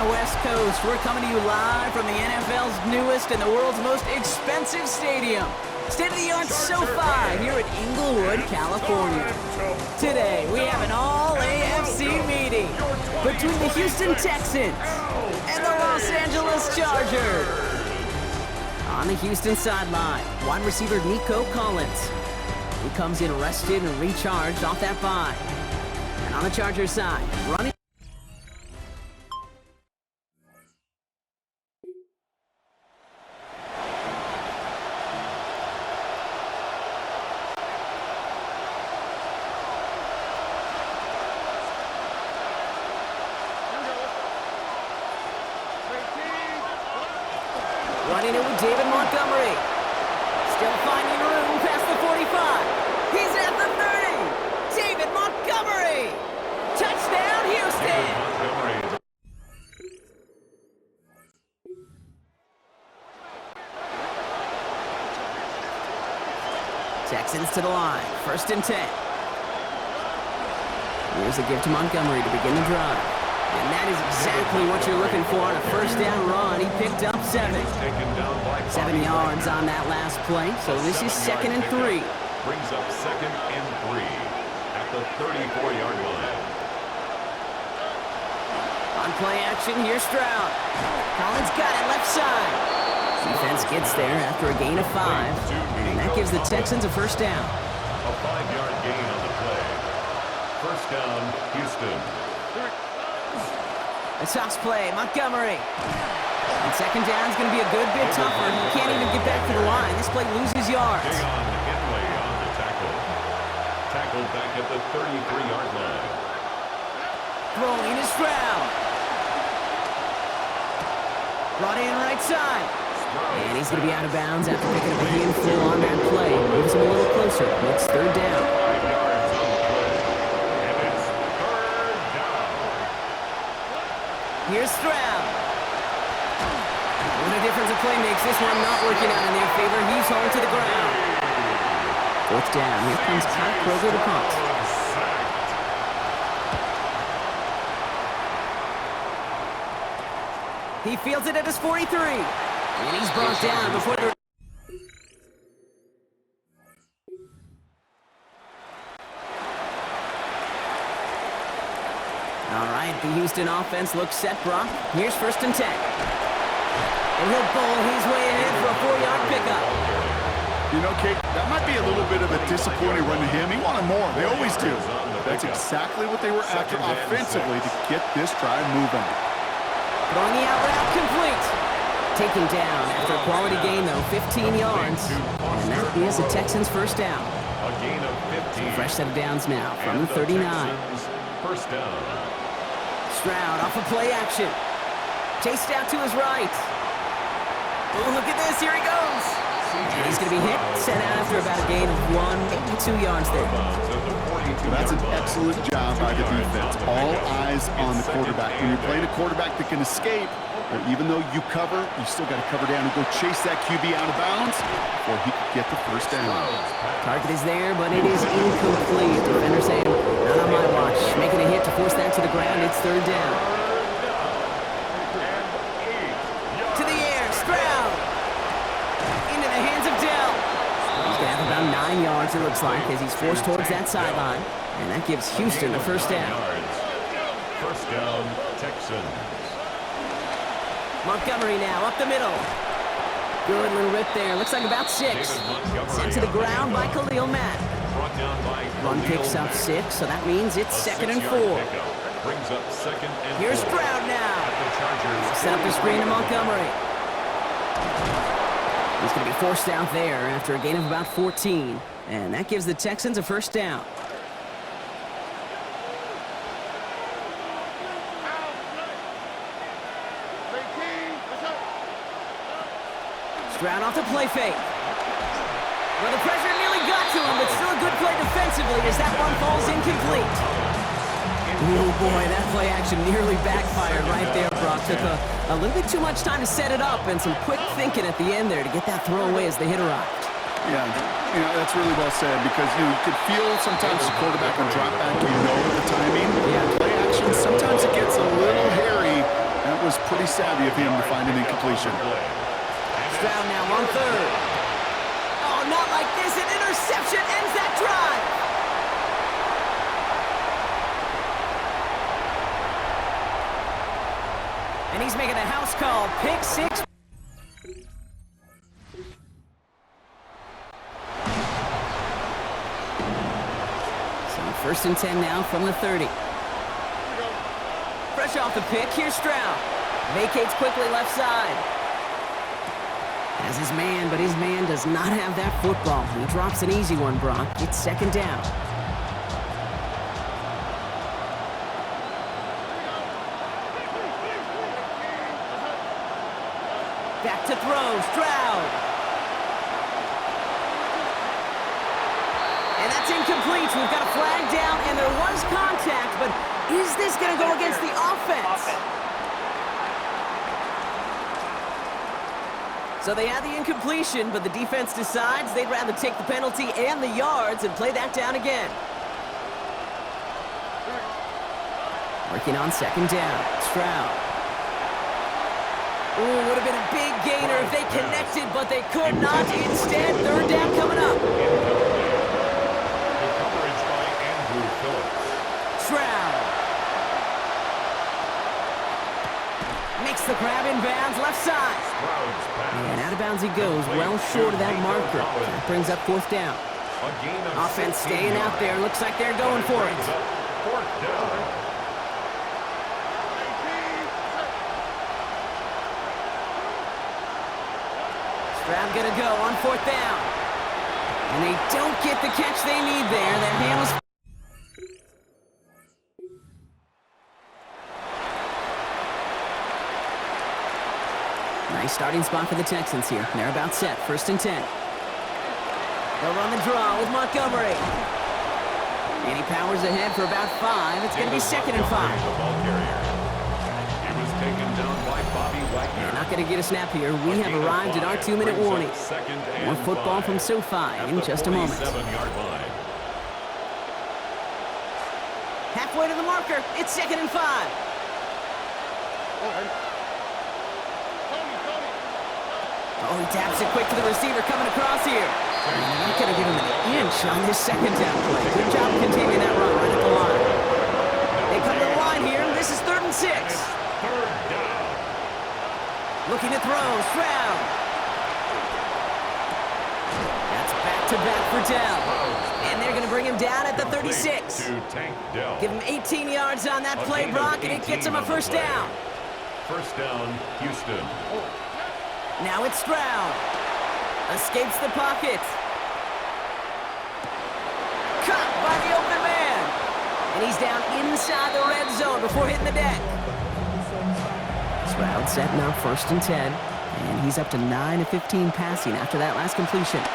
West Coast. We're coming to you live from the NFL's newest and the world's most expensive stadium. State-of-the-art SoFi here at Inglewood, California. Today, we have an all-AFC meeting between the Houston Texans and the Los Angeles Chargers. On the Houston sideline, wide receiver Nico Collins. He comes in rested and recharged off that bye. And on the Chargers side, running... Running it with David Montgomery. Still finding room past the 45. He's at the 30. David Montgomery. Touchdown, Houston. Texans to the line. 1st and 10. Here's a give to Montgomery to begin the drive. And that is exactly what you're looking for on a 1st down run. He picked up 7. 7 yards on that last play, so this is 2nd and 3. Brings up 2nd and 3 at the 34-yard line. On play action, here's Stroud. Collins got it left side. Defense gets there after a gain of 5, and that gives the Texans a 1st down. A 5-yard gain on the play. 1st down, Houston. A toss play, Montgomery. And 2nd down is going to be a good bit tougher. He can't even get back to the line. This play loses yards. Big on Henley on the tackle. Tackled back at the 33-yard line. Throwing is Stroud. Brought in right side. And he's going to be out of bounds after picking up a handful on that play. Moves him a little closer. It's 3rd down. 5 yards on the play. And it's 3rd down. Here's Stroud. What a difference a play makes. This one not working out in their favor. He's home to the ground. 4th down. Here comes Kyle Kroger to punt. He fields it at his 43. And he's brought down before the... All right, the Houston offense looks set, Brock. Here's 1st and 10. And he'll bowl his way ahead for a 4-yard pickup. You know, Kate, that might be a little bit of a disappointing run to him. He wanted more. They always do. That's exactly what they were after offensively to get this drive moving. Throwing the out route complete. Taken down after a quality gain, though, 15 yards. And that is the Texans' 1st down. A gain of 15. Fresh set of downs now from the 39. 1st down. Stroud off of play action. Chased out to his right. Oh, look at this. Here he goes. And he's going to be hit, set out after about a gain of 1, maybe 2 yards there. That's an excellent job by the defense. All eyes on the quarterback. When you're playing a quarterback that can escape, or even though you cover, you still got to cover down and go chase that QB out of bounds, or he could get the 1st down. Target is there, but it is incomplete. Defender saying, not on my watch. Making a hit to force that to the ground. It's 3rd down. To the air, Stroud. Into the hands of Dell. He's going to have about 9 yards, it looks like, as he's forced towards that sideline. And that gives Houston the 1st down. 1st down, Texans. Montgomery now, up the middle. Good little rip there. Looks like about 6. Sent to the ground by Khalil Mack. Run picks up 6, so that means it's 2nd and 4. Brings up 2nd and 4. Here's Stroud now. Set up the screen to Montgomery. He's going to be forced out there after a gain of about 14. And that gives the Texans a 1st down. Stroud off the play fake. Well, the pressure nearly got to him, but still a good play defensively as that one falls incomplete. Oh boy, that play action nearly backfired right there, Brock. Took a little bit too much time to set it up and some quick thinking at the end there to get that throw away as the hit arrived. Yeah, that's really well said because you could feel sometimes the quarterback will drop back, the timing. Yeah. Play action, sometimes it gets a little hairy. was pretty savvy of him to find an incompletion. Stroud now on third. Oh, not like this. An interception ends that drive. And he's making a house call. Pick six. So first and 10 now from the 30. Fresh off the pick, here's Stroud. Vacates quickly left side. Has his man, but his man does not have that football. He drops an easy one, Brock. It's second down. Back to throw, Stroud. And that's incomplete. We've got a flag down, and there was contact, but is this going to go against the offense? So they had the incompletion, but the defense decides they'd rather take the penalty and the yards and play that down again. Working on second down, Stroud. Ooh, would have been a big gainer if they connected, but they could not. Instead, third down coming up. The coverage by Andrew Phillips. Stroud. Makes the grab in bounds, left side. And out of bounds he goes, well short of that marker. That brings up fourth down. Offense staying out there. Looks like they're going for it. Fourth down. Stroud gonna go on fourth down. And they don't get the catch they need there. That hand was... Nice starting spot for the Texans here. They're about set. First and 10. They'll run the draw with Montgomery. And he powers ahead for about 5. It's going to be second and 5. The ball carrier. He was taken down by Bobby Wagner. They're not going to get a snap here. We have arrived at our 2-minute warning. More football from SoFi in just a moment. 47-yard line. Halfway to the marker. It's second and 5. Oh, he taps it quick to the receiver coming across here. And they're not going to give him an inch on this second down play. Good job containing that run right at the line. They come to the line here. This is third and 6. Third down. Looking to throw. Stroud. That's back-to-back for Dell. And they're going to bring him down at the 36. Give him 18 yards on that play, Brock, and it gets him a first down. First down, Houston. Now it's Stroud. Escapes the pocket. Caught by the open man. And he's down inside the red zone before hitting the deck. Stroud setting up first and 10. And he's up to 9 of 15 passing after that last completion.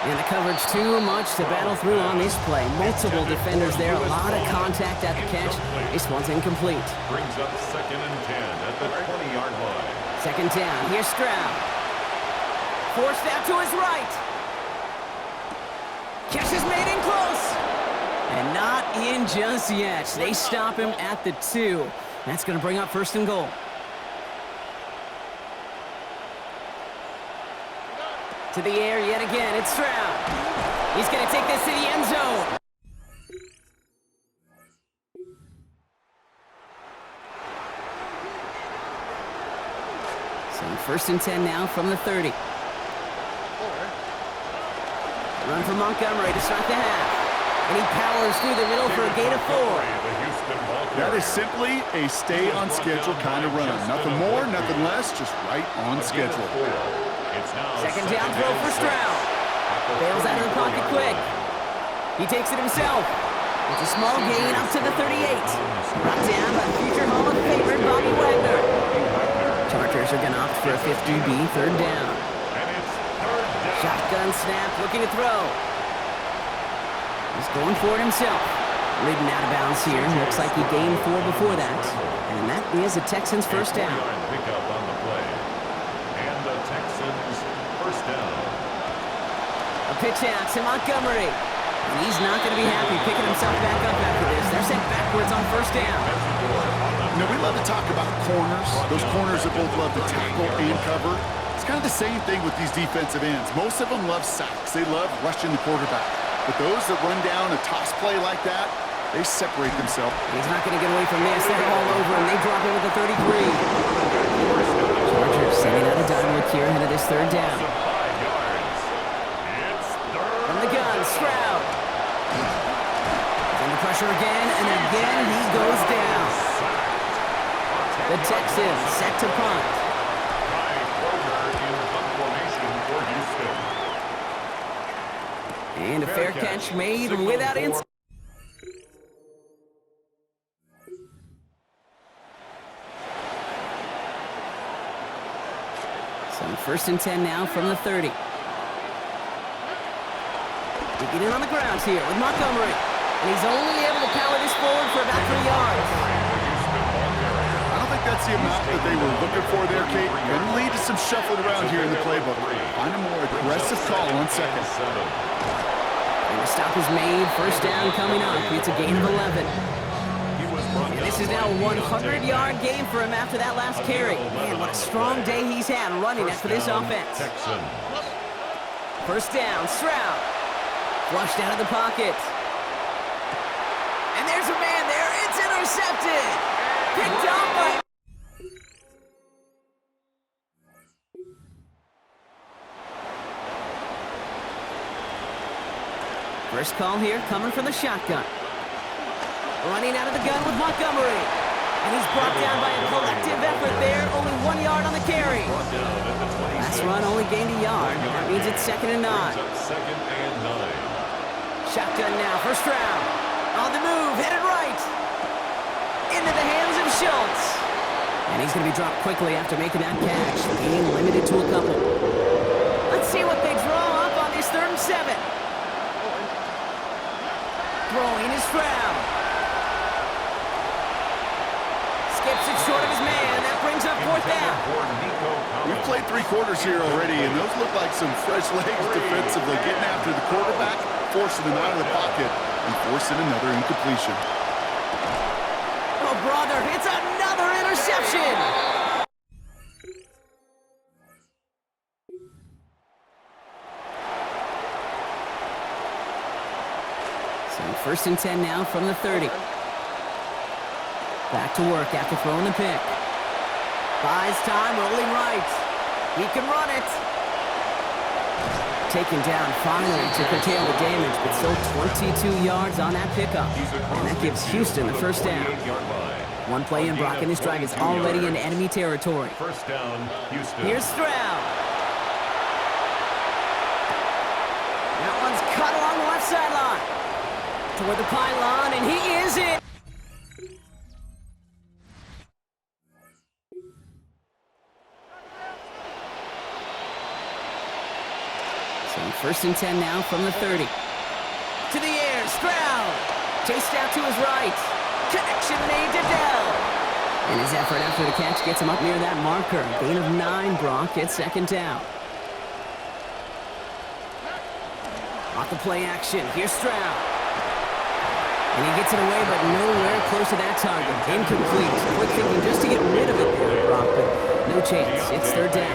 And the coverage too much to battle through on this play. Multiple defenders there. A lot of contact at the catch. This one's incomplete. Brings up second and 10 at the 20-yard line. Second down, here's Stroud. Forced out to his right. Catch is made in close. And not in just yet. They stop him at the 2. That's going to bring up first and goal. To the air yet again, it's Stroud. He's going to take this to the end zone. So first and 10 now from the 30. Run for Montgomery to start the half. And he powers through the middle for a gain of 4. That is simply a stay-on-schedule kind of run. Nothing more, nothing less, just right on schedule. Second down throw for Stroud. Bails out of the pocket quick. He takes it himself. It's a small gain up to the 38. Brought down by future Hall of Famer Bobby Wagner. Chargers are going to opt for a 50B, third down. Shotgun snap, looking to throw. He's going for it himself. Ridden out of bounds here. Looks like he gained 4 before that. And that is a Texans first down. Pickup on the play. And the Texans first down. A pitch out to Montgomery. And he's not going to be happy picking himself back up after this. They're sent backwards on first down. You know, we love to talk about corners. Those corners that both love to tackle and cover. It's kind of the same thing with these defensive ends. Most of them love sacks. They love rushing the quarterback. But those that run down a toss play like that, they separate themselves. He's not going to get away from this. They're all over him. They drop it with the 33. Chargers sending out a dime look here ahead of this third down. From the gun, Stroud. Under pressure again, and again he goes down. The Texans set to punt. And a fair catch made without incident. So first and 10 now from the 30. We get in on the ground here with Montgomery. And he's only able to power this forward for about 3 yards. I don't think that's the amount that they were looking for there, Kate. Can lead to some shuffling around here in the playbook. Find a more aggressive call on second. And the stop is made. First down coming up. It's a gain of 11. And this is now a 100-yard game for him after that last carry. Man, what a strong day he's had running after this offense. First down, Stroud. Flushed out of the pocket. And there's a man there. It's intercepted. Picked up by... First call here coming from the shotgun. Running out of the gun with Montgomery. And he's brought down by a collective effort there. Only 1 yard on the carry. Last run only gained a yard. That means it's 2nd and 9. Shotgun now for Stroud. On the move, headed right. Into the hands of Schultz. And he's going to be dropped quickly after making that catch. Being limited to a couple. Let's see what they draw up on this 3rd and 7. Throwing is Stroud. Skips it short of his man. That brings up 4th down. We've played 3 quarters here already, and those look like some fresh legs defensively, getting after the quarterback, forcing him out of the pocket, and forcing another incompletion. Oh, brother, it's another interception. So first and 10 now from the 30. Back to work after throwing the pick. Buys time, rolling right. He can run it. Taken down finally to curtail the damage, but still 22 yards on that pickup. And that gives Houston the first down. One play in, Brock, and this drive is already in enemy territory. First down, Houston. Here's Stroud. That one's cut along the left sideline. Toward the pylon, and he is in. First and 10 now from the 30. To the air, Stroud. Chased out to his right. Connection made to Dell. And his effort after the catch gets him up near that marker. Gain of 9, Brock. It's 2nd down. Off the play action. Here's Stroud. And he gets it away, but nowhere close to that target. Incomplete. Quick thinking just to get rid of it there, Brock, but no chance. It's 3rd down.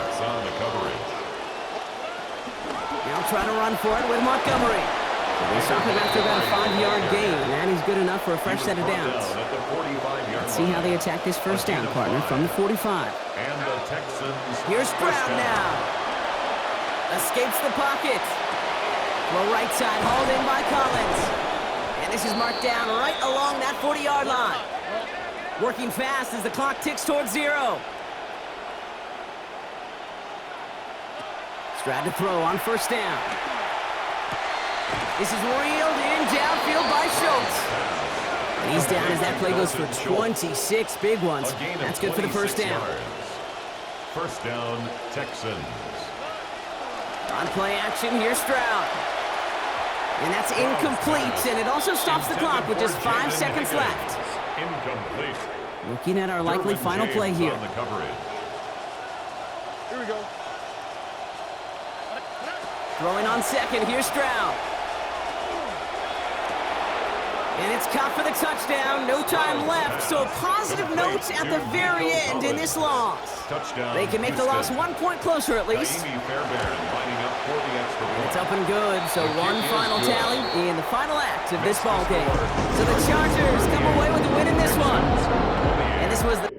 Trying to run for it with Montgomery. So they stop him after about a 5-yard gain, and he's good enough for a fresh set of downs. Let's see how they attack this first down, partner, from the 45. Here's Stroud now. Escapes the pocket. Throw right side, hauled in by Collins. And this is marked down right along that 40-yard line. Working fast as the clock ticks towards 0. Stroud to throw on first down. This is reeled in downfield by Schultz. And he's down as that play goes for 26 big ones. That's good for the first down. First down, Texans. On play action, here's Stroud. And that's incomplete, and it also stops the clock with just 5 seconds left. Incomplete. Looking at our likely final play here. Here we go. Throwing on second, here's Stroud. And it's caught for the touchdown. No time left, so a positive note at the very end in this loss. Touchdown. They can make the loss 1 point closer at least. It's up and good, so one final tally in the final act of this ball game. So the Chargers come away with the win in this one. And this was the